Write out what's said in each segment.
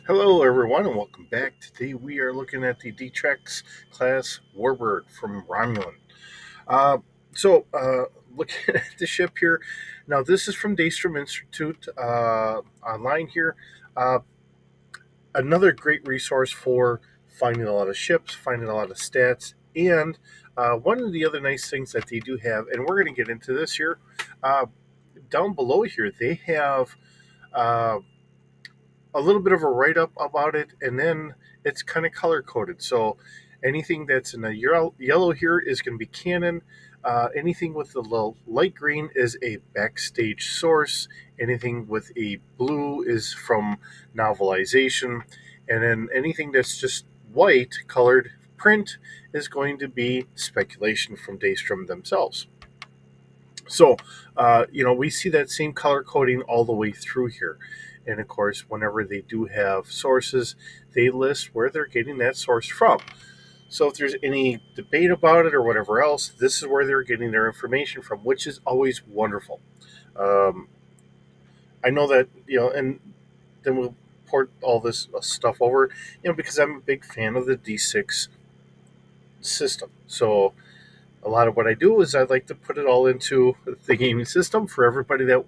Hello, everyone, and welcome back. Today we are looking at the D-Trex class Warbird from Romulan. Uh, so, looking at the ship here, now this is from Daystrom Institute online here. Uh, Another great resource for finding a lot of ships, finding a lot of stats, and one of the other nice things that they do have, and we're going to get into this here, uh, down below here, they have. Uh, a little bit of a write up about it, and then it's kind of color coded. So anything that's in the yellow here is going to be canon. Anything with the little light green is a backstage source. Anything with a blue is from novelization. And then anything that's just white colored print is going to be speculation from Daystrom themselves. So, we see that same color coding all the way through here. And of course, whenever they do have sources, they list where they're getting that source from. So if there's any debate about it or whatever else, this is where they're getting their information from, which is always wonderful. Um, I know that, and then we'll port all this stuff over, because I'm a big fan of the D6 system. So a lot of what I do is I like to put it all into the gaming system for everybody that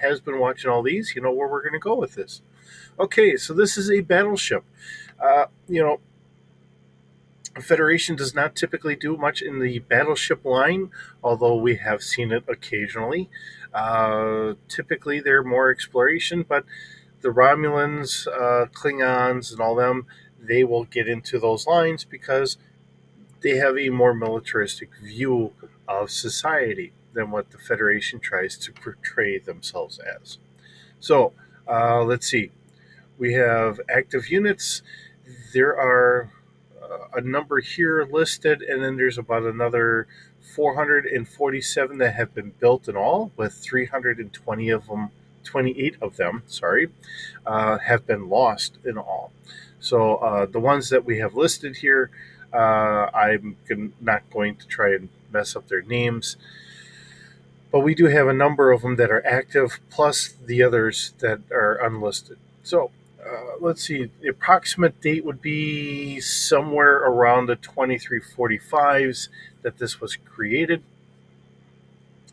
has been watching all these. You know where we're going to go with this. Okay, so this is a battleship. Uh, you know, Federation does not typically do much in the battleship line, although we have seen it occasionally. Typically, they're more exploration, but the Romulans, Klingons, and all them, they will get into those lines because they have a more militaristic view of society than what the Federation tries to portray themselves as. So, let's see. We have active units. There are a number here listed, and then there's about another 447 that have been built in all, with 320 of them, 28 of them, have been lost in all. So the ones that we have listed here, I'm not going to try and mess up their names, but we do have a number of them that are active, plus the others that are unlisted. So let's see, the approximate date would be somewhere around the 2345s that this was created.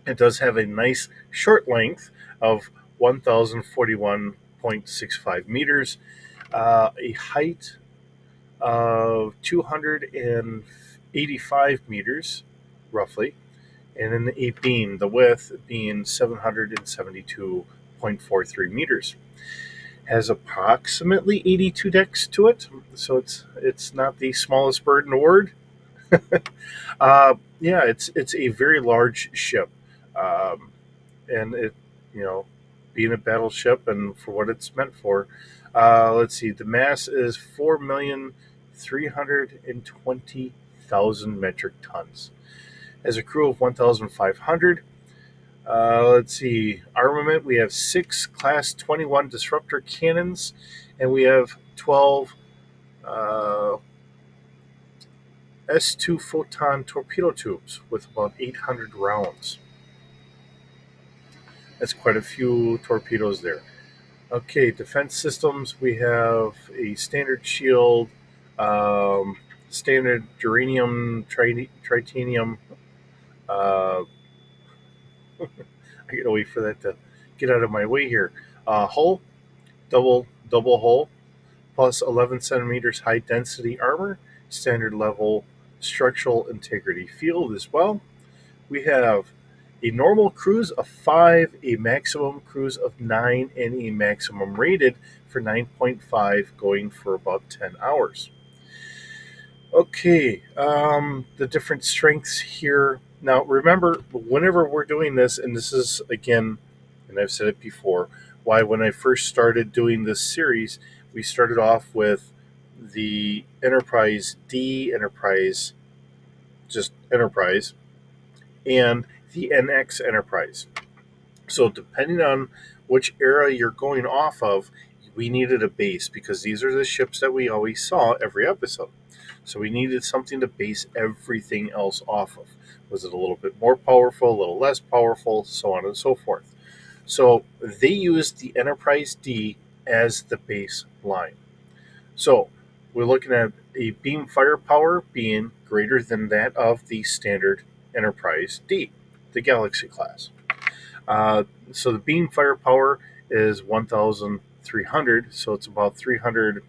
It does have a nice short length of 1,041.65 meters, a height of 285 meters, roughly, and then a beam, the width being 772.43 meters. Has approximately 82 decks to it, so it's not the smallest bird in the world. Yeah, it's a very large ship, and it being a battleship and for what it's meant for. Let's see, the mass is 4,320,000 metric tons. Has a crew of 1,500. Let's see, armament, we have 6 Class 21 disruptor cannons, and we have 12 S2 photon torpedo tubes with about 800 rounds. That's quite a few torpedoes there. Okay, defense systems, we have a standard shield, standard uranium, tritanium. I gotta wait for that to get out of my way here. Hull, double hull, plus 11 centimeters high density armor, standard level structural integrity field as well. We have a normal cruise of 5, a maximum cruise of 9, and a maximum rated for 9.5, going for about 10 hours. Okay, the different strengths here. Now, remember, whenever we're doing this, and this is, again, and I've said it before, why when I first started doing this series, we started off with the Enterprise D, Enterprise, just Enterprise, and the NX Enterprise. So depending on which era you're going off of, we needed a base because these are the ships that we always saw every episode. So we needed something to base everything else off of. Was it a little bit more powerful, a little less powerful, so on and so forth. So they used the Enterprise D as the baseline. So we're looking at a beam firepower being greater than that of the standard Enterprise D, the Galaxy class. So the beam firepower is 1,300, so it's about 300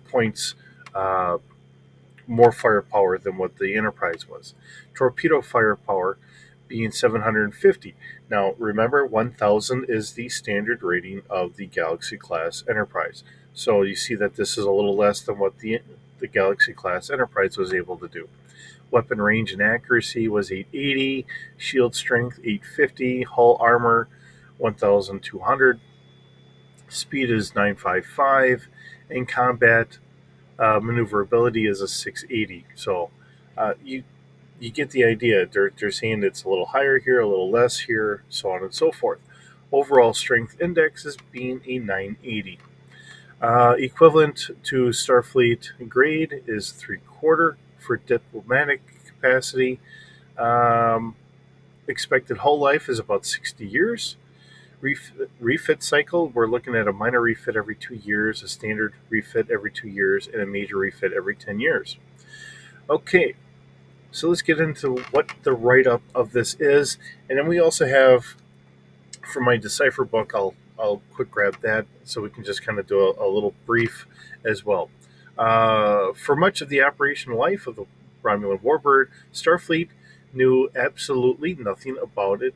points more firepower than what the Enterprise was. Torpedo firepower being 750. Now, remember, 1,000 is the standard rating of the Galaxy class Enterprise. So you see that this is a little less than what the Galaxy class Enterprise was able to do. Weapon range and accuracy was 880, shield strength 850, hull armor 1,200, speed is 955, and combat maneuverability is a 680. So you get the idea. They're saying it's a little higher here, a little less here, so on and so forth. Overall strength index is being a 980. Equivalent to Starfleet grade is 3/4 for diplomatic capacity. Expected hull life is about 60 years. Refit cycle, we're looking at a minor refit every 2 years, a standard refit every 2 years, and a major refit every 10 years. Okay, so let's get into what the write-up of this is. And then we also have, for my Decipher book, I'll quick grab that so we can just kind of do a little brief as well. For much of the operational life of the Romulan Warbird, Starfleet knew absolutely nothing about it.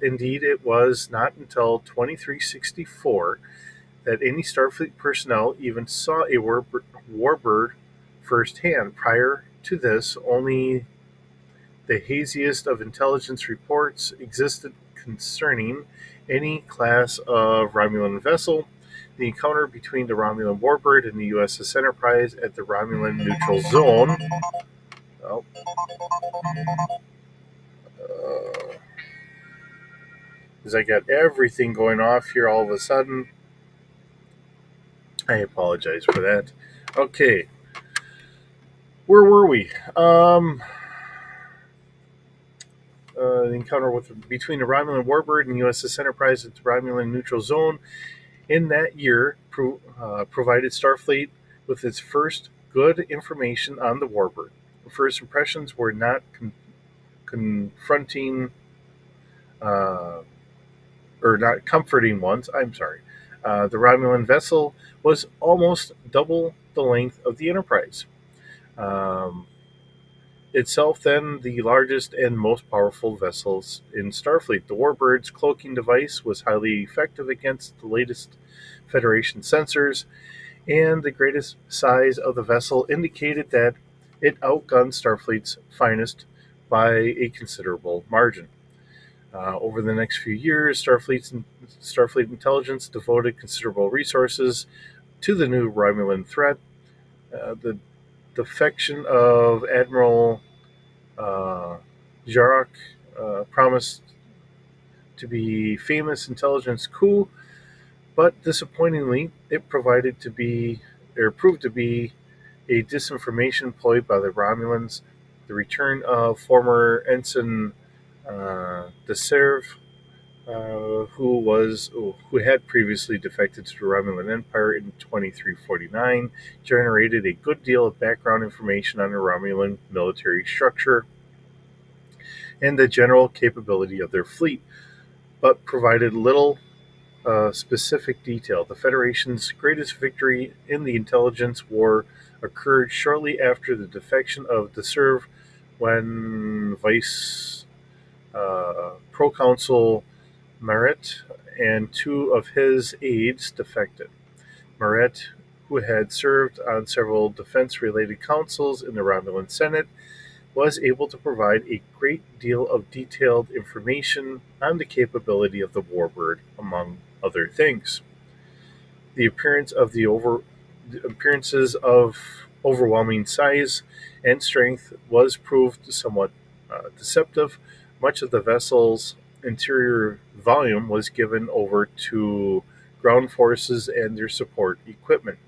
Indeed, it was not until 2364 that any Starfleet personnel even saw a Warbird firsthand. Prior to this, only the haziest of intelligence reports existed concerning any class of Romulan vessel. The encounter between the Romulan Warbird and the USS Enterprise at the Romulan neutral zone. Well, as I got everything going off here all of a sudden. I apologize for that. Okay. Where were we? The encounter between the Romulan Warbird and USS Enterprise at the Romulan neutral zone in that year provided Starfleet with its first good information on the Warbird. The first impressions were not confronting or not comforting ones. I'm sorry. The Romulan vessel was almost double the length of the Enterprise. Itself then the largest and most powerful vessels in Starfleet. The Warbird's cloaking device was highly effective against the latest Federation sensors, and the greatest size of the vessel indicated that it outgunned Starfleet's finest by a considerable margin. Over the next few years, Starfleet intelligence devoted considerable resources to the new Romulan threat. The defection of Admiral Jarok promised to be famous intelligence coup, but disappointingly, it proved to be a disinformation ploy by the Romulans. The return of former Ensign Deserve, who had previously defected to the Romulan Empire in 2349, generated a good deal of background information on the Romulan military structure and the general capability of their fleet, but provided little specific detail. The Federation's greatest victory in the intelligence war occurred shortly after the defection of Deserve, when Vice Proconsul Maret and two of his aides defected. Maret, who had served on several defense-related councils in the Romulan Senate, was able to provide a great deal of detailed information on the capability of the Warbird, among other things. The appearances of overwhelming size and strength was proved somewhat deceptive. Much of the vessel's interior volume was given over to ground forces and their support equipment.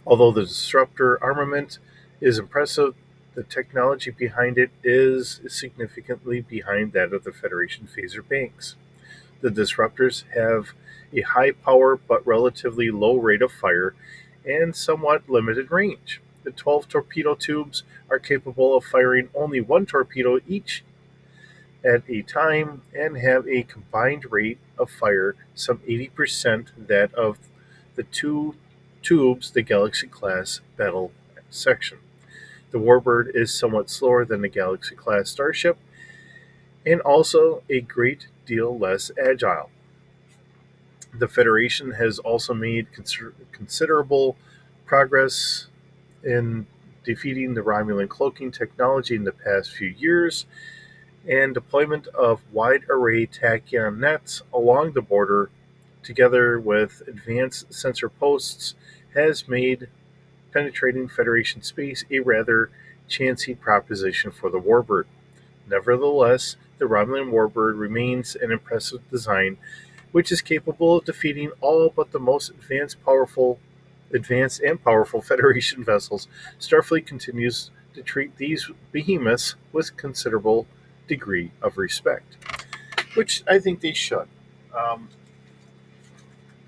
Although the disruptor armament is impressive, The technology behind it is significantly behind that of the Federation phaser banks. The disruptors have a high power but relatively low rate of fire and somewhat limited range. The 12 torpedo tubes are capable of firing only one torpedo each at a time and have a combined rate of fire some 80% that of the two tubes the Galaxy class battle section. The Warbird is somewhat slower than the Galaxy class starship and also a great deal less agile. The Federation has also made considerable progress in defeating the Romulan cloaking technology in the past few years, and deployment of wide array tachyon nets along the border, together with advanced sensor posts, has made penetrating Federation space a rather chancy proposition for the Warbird. Nevertheless, the Romulan Warbird remains an impressive design which is capable of defeating all but the most advanced and powerful Federation vessels. Starfleet continues to treat these behemoths with considerable degree of respect, which I think they should. Um,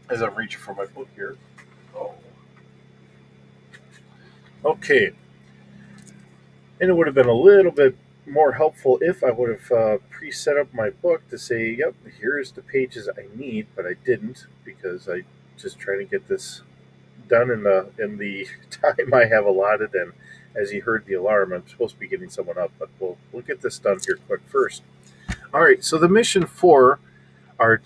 as I'm reaching for my book here. Oh. Okay, and it would have been a little bit more helpful if I would have pre-set up my book to say, "Yep, here's the pages I need," but I didn't because I just trying to get this done in the time I have allotted. And as you heard the alarm, I'm supposed to be getting someone up, but we'll get this done here quick first. All right, so the mission for our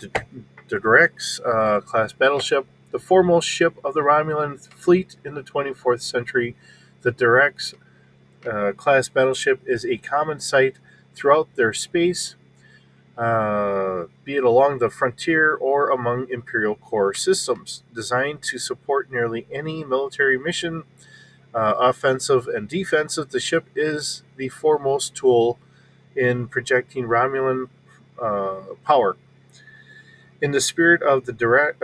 Drex class battleship, the foremost ship of the Romulan fleet in the 24th century. The Drex class battleship is a common sight throughout their space, be it along the frontier or among Imperial core systems, designed to support nearly any military mission, offensive and defensive. The ship is the foremost tool in projecting Romulan power. In the spirit of the Dira,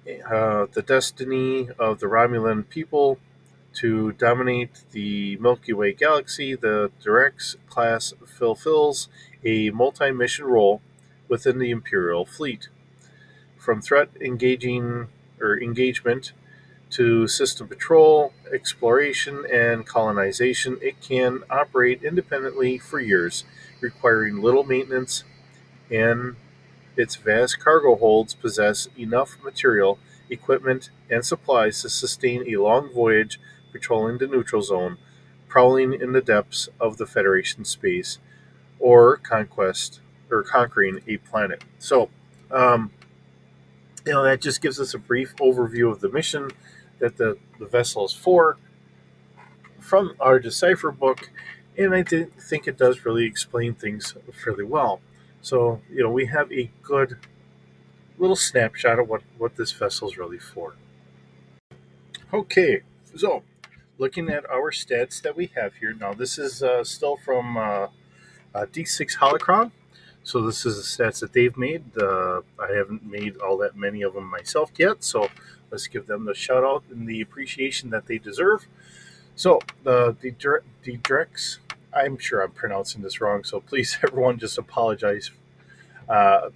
the destiny of the Romulan people to dominate the Milky Way galaxy, the Drex class fulfills a multi-mission role within the Imperial fleet. From threat engagement to system patrol, exploration, and colonization, it can operate independently for years, requiring little maintenance, and its vast cargo holds possess enough material, equipment, and supplies to sustain a long voyage patrolling the neutral zone, prowling in the depths of the Federation space, or conquering a planet. So, um, that just gives us a brief overview of the mission that the vessel is for from our Decipher book, and I think it does really explain things fairly well. So, we have a good little snapshot of what this vessel is really for. Okay, so looking at our stats that we have here. Now, this is still from D6 Holocron. So this is the stats that they've made. I haven't made all that many of them myself yet, so let's give them the shout out and the appreciation that they deserve. So the Drex, I'm sure I'm pronouncing this wrong, so please everyone just apologize. I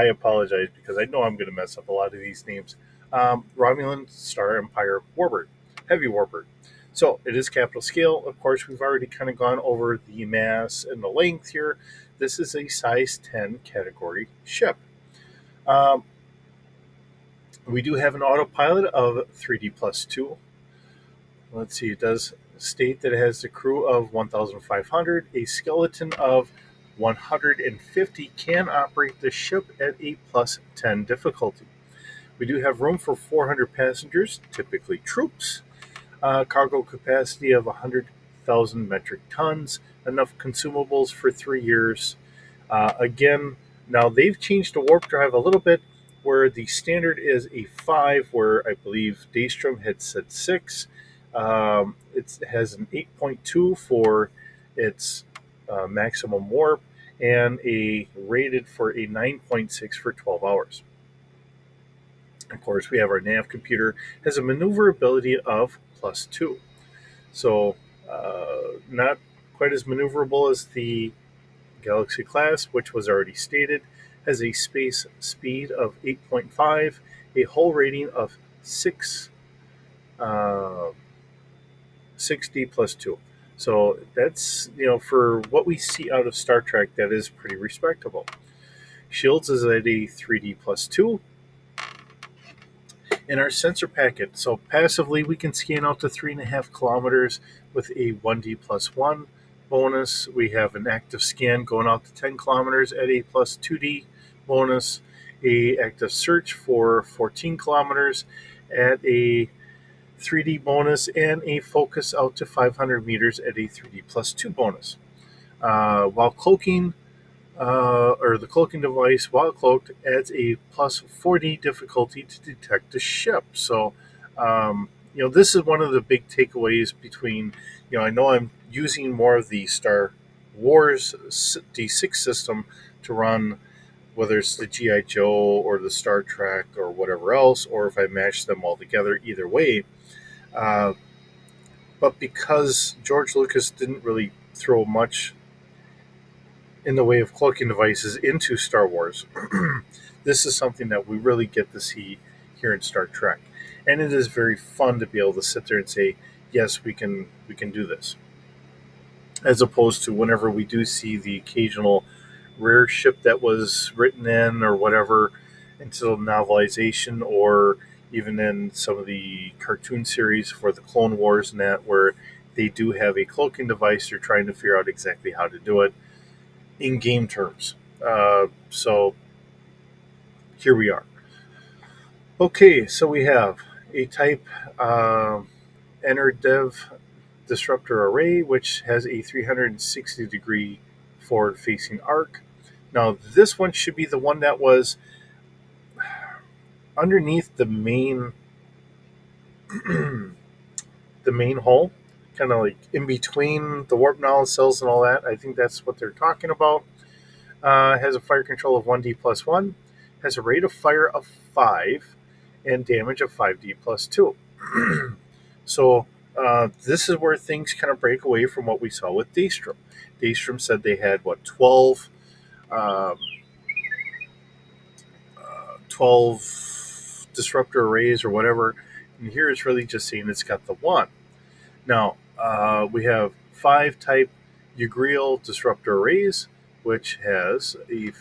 apologize because I know I'm going to mess up a lot of these names. Romulan Star Empire Warbird, Heavy Warbird. So it is capital scale. Of course, we've already kind of gone over the mass and the length here. This is a size 10 category ship. We do have an autopilot of 3D plus 2. Let's see, it does state that it has a crew of 1,500. A skeleton of 150 can operate the ship at a plus 10 difficulty. We do have room for 400 passengers, typically troops. Cargo capacity of 100,000 metric tons. Enough consumables for 3 years. Again, now they've changed the warp drive a little bit, where the standard is a 5, where I believe Daystrom had said 6. It has an 8.2 for its maximum warp, and a rated for a 9.6 for 12 hours. Of course, we have our nav computer, has a maneuverability of +2. So not quite as maneuverable as the Galaxy class, which was already stated, has a space speed of 8.5, a hull rating of 6, uh, 6D plus 2. So that's, for what we see out of Star Trek, that is pretty respectable. Shields is at a 3D plus 2. In our sensor packet, so passively we can scan out to 3.5 kilometers with a 1D plus 1 bonus. We have an active scan going out to 10 kilometers at a plus 2D bonus, a active search for 14 kilometers at a 3D bonus, and a focus out to 500 meters at a 3D plus 2 bonus. While cloaking, or the cloaking device, while cloaked, adds a plus 4D difficulty to detect the ship. So, this is one of the big takeaways between, I know I'm using more of the Star Wars D6 system to run, whether it's the G.I. Joe or the Star Trek or whatever else, or if I mash them all together, either way. But because George Lucas didn't really throw much in the way of cloaking devices into Star Wars, this is something that we really get to see here in Star Trek, and it is very fun to be able to sit there and say, "Yes, we can do this." As opposed to whenever we do see the occasional rare ship that was written in or whatever until novelization, or even in some of the cartoon series for the Clone Wars and that, where they do have a cloaking device, they're trying to figure out exactly how to do it in game terms. So here we are. Okay, so we have a type Dev disruptor array, which has a 360-degree forward-facing arc. Now, this one should be the one that was underneath the main the main hull, kind of like in between the warp knowledge cells and all that. I think that's what they're talking about. Has a fire control of 1D plus 1, has a rate of fire of 5, and damage of 5D plus 2. So this is where things kind of break away from what we saw with Daystrom. Daystrom said they had, 12 disruptor arrays or whatever, and here it's really just saying it's got the one. Now, we have 5 type Ugriel disruptor arrays, which has a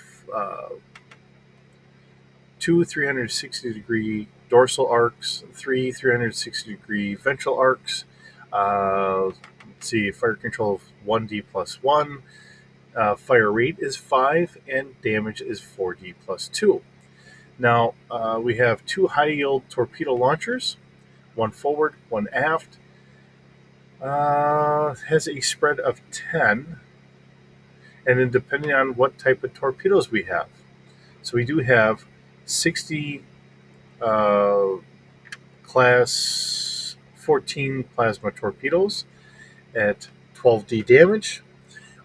2 360-degree dorsal arcs, 3 360-degree ventral arcs. Let's see, fire control of 1D plus 1. Fire rate is 5, and damage is 4D plus 2. Now, we have 2 high-yield torpedo launchers, one forward, one aft. Has a spread of 10, and then depending on what type of torpedoes we have. So we do have 60 class 14 plasma torpedoes at 12D damage.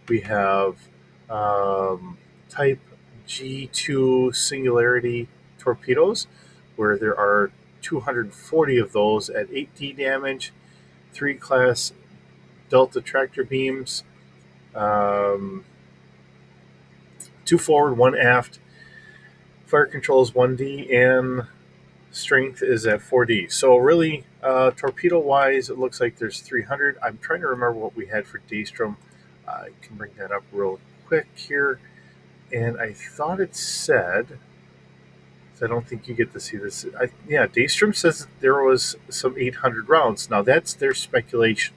We have type G2 singularity torpedoes, where there are 240 of those at 8D damage. 3 class delta tractor beams, 2 forward, 1 aft. Fire control is 1D, and strength is at 4D. So really, torpedo wise, it looks like there's 300. I'm trying to remember what we had for Daystrom. I can bring that up real quick here. And I thought it said, I don't think you get to see this. Daystrom says that there was some 800 rounds. Now that's their speculation,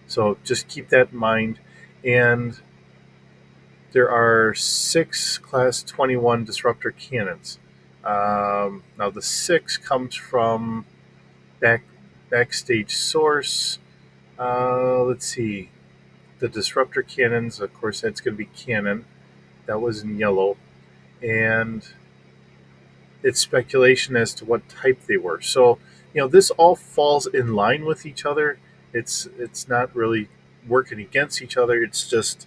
so just keep that in mind. And there are 6 class 21 disruptor cannons. Now the 6 comes from backstage source. Let's see, the disruptor cannons. Of course, that's going to be cannon. That was in yellow, and it's speculation as to what type they were. So, this all falls in line with each other. It's not really working against each other. It's just,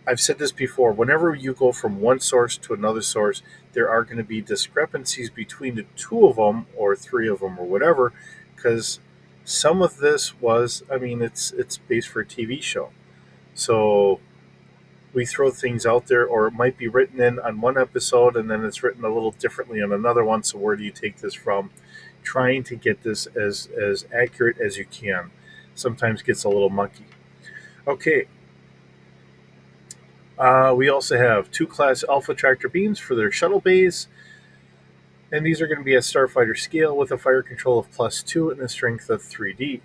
I've said this before, whenever you go from one source to another source, there are going to be discrepancies between the 2 of them or 3 of them or whatever, because Some of this was, I mean, it's based for a TV show, so we throw things out there, or it might be written in on one episode and then it's written a little differently on another one. So where do you take this from? Trying to get this as accurate as you can sometimes gets a little mucky. Okay, we also have two class Alpha tractor beams for their shuttle bays, and these are going to be at Starfighter scale with a fire control of +2 and a strength of 3D.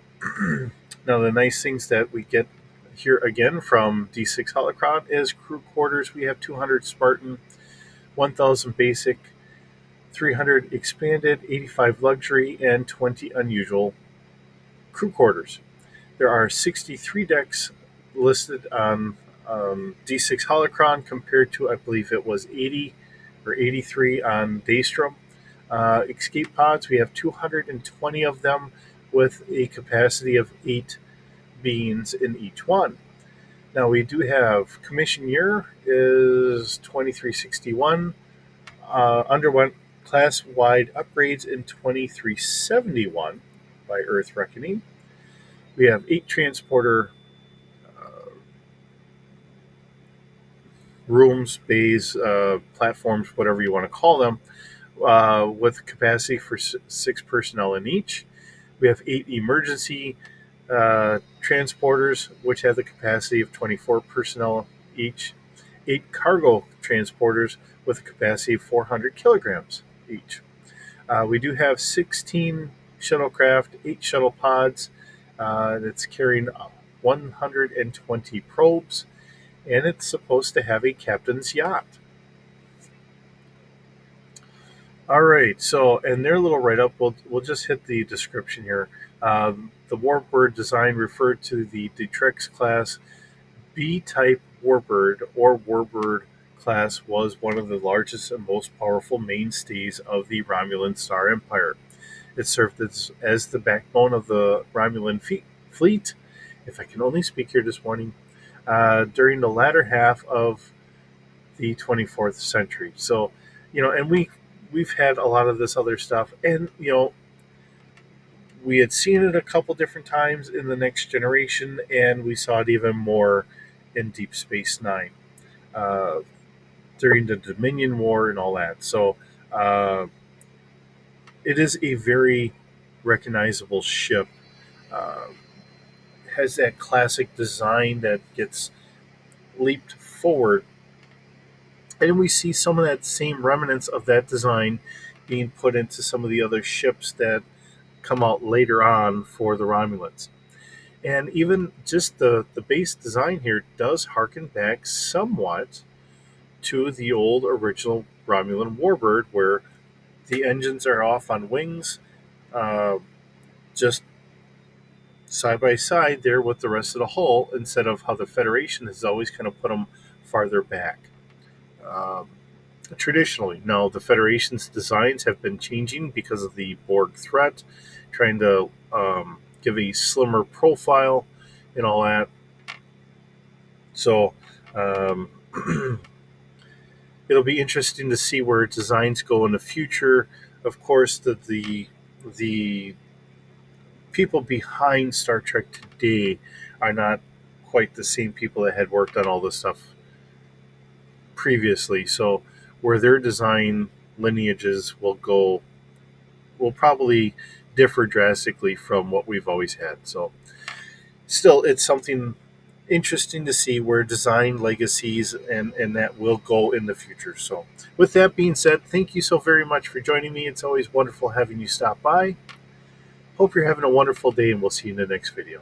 Now, the nice things that we get here again from D6 Holocron is crew quarters. We have 200 Spartan, 1000 basic, 300 expanded, 85 luxury, and 20 unusual crew quarters. There are 63 decks listed on D6 Holocron compared to, I believe it was 80 or 83 on Daystrom. Escape pods, we have 220 of them with a capacity of 8 beings in each one. Now we do have commission year is 2361, underwent class-wide upgrades in 2371 by Earth Reckoning. We have 8 transporter rooms, bays, platforms, whatever you want to call them, with capacity for 6 personnel in each. We have 8 emergency transporters, which have the capacity of 24 personnel each. 8 cargo transporters with a capacity of 400 kilograms each. We do have 16 shuttlecraft, 8 shuttle pods. That's carrying 120 probes, and it's supposed to have a captain's yacht. All right, so and their little write-up, we'll just hit the description here. The Warbird design referred to the Detrex class B-type Warbird or Warbird class was one of the largest and most powerful mainstays of the Romulan Star Empire. It served as the backbone of the Romulan fleet, if I can only speak here this morning, during the latter half of the 24th century. So, and we've had a lot of this other stuff, and we had seen it a couple different times in the Next Generation, and we saw it even more in Deep Space Nine during the Dominion War and all that. So it is a very recognizable ship. Uh, has that classic design that gets leaped forward, and we see some of that same remnants of that design being put into some of the other ships that come out later on for the Romulans. And even just the base design here does harken back somewhat to the old original Romulan Warbird, where the engines are off on wings, just side by side there with the rest of the hull, instead of how the Federation has always kind of put them farther back. Um, Traditionally, now the Federation's designs have been changing because of the Borg threat, trying to give a slimmer profile and all that. So um, it'll be interesting to see where designs go in the future. Of course, the people behind Star Trek today are not quite the same people that had worked on all this stuff previously. So where their design lineages will go will probably differ drastically from what we've always had. So still, it's something interesting to see where design legacies and that will go in the future. So with that being said, thank you so very much for joining me. It's always wonderful having you stop by. Hope you're having a wonderful day, and we'll see you in the next video.